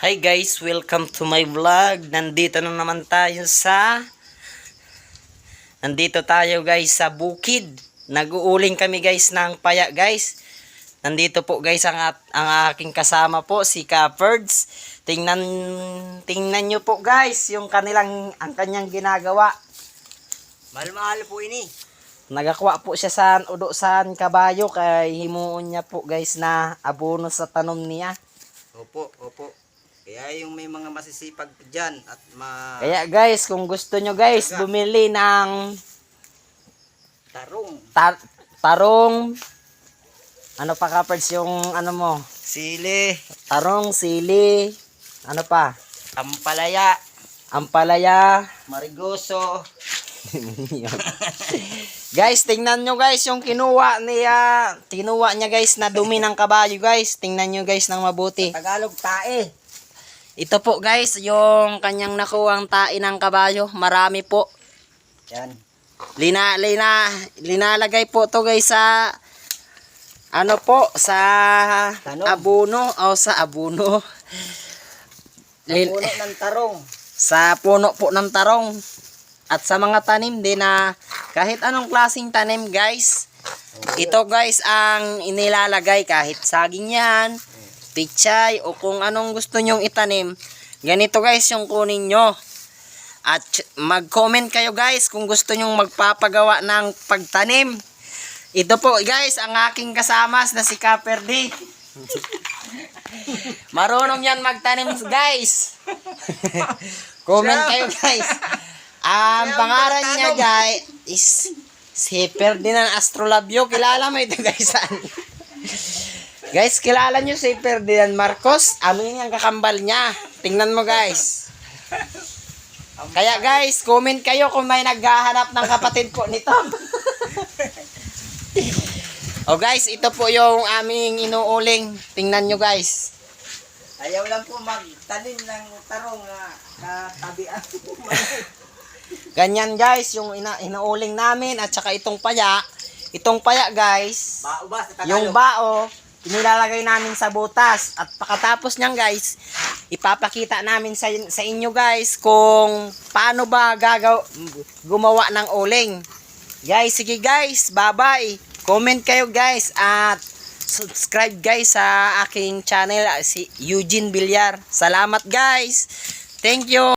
Hi guys, welcome to my vlog. Nandito tayo guys sa bukid. Nag-uuling kami guys ng paya guys. Nandito po guys ang aking kasama po si Caperds. Tingnan nyo po guys yung ang kanyang ginagawa. Mahal-mahal po ini. Nagakuha po siya sa udo-san kabayo kay himuon niya po guys na abono sa tanom niya. Opo. Kaya yung may mga masisipag dyan at Kaya guys, kung gusto nyo guys, bumili ng tarong. Ano pa Caperds yung ano mo? sili, Tarong, sili. Ano pa? Ampalaya. marigoso. Guys, tingnan nyo guys yung kinuha niya guys na dumi ng kabayo guys. Tingnan nyo guys ng mabuti. Tagalog tae. Ito po guys, yung kanyang nakuwang tae ng kabayo. Marami po. Yan. Linalagay po to guys sa ano po, sa Tanom. abono o sa abono. Puno ng tarong. Sa puno po ng tarong. At sa mga tanim din na kahit anong klaseng tanim guys. Ito guys ang inilalagay kahit saging yan, pichay o kung anong gusto nyong itanim. Ganito guys yung kunin nyo. At mag-comment kayo guys kung gusto nyong magpapagawa ng pagtanim. Ito po guys ang aking kasamas na si Caperdi. Marunong yan magtanim guys. Comment kayo guys. Ang pangalan niya guys is si Ferdinand Astrolabio. Kilala mo ito guys. Guys, kilala nyo si Ferdinand Marcos? Amin yung kakambal niya. Tingnan mo guys. Kaya guys, comment kayo kung may naghahanap ng kapatid po nito. O guys, ito po yung aming inuuling. Tingnan nyo guys. Ayaw lang po magtanim ng tarong na katabian. Ganyan guys, yung inuuling namin at saka itong paya. Itong paya guys, Bao ba sa Tagalog? yung bao, inilalagay namin sa butas. At pagkatapos niyan guys, ipapakita namin sa inyo guys kung paano ba gumawa ng uling. Guys, sige guys, bye-bye. Comment kayo guys at subscribe guys sa aking channel, si Eugene Villar. Salamat guys. Thank you.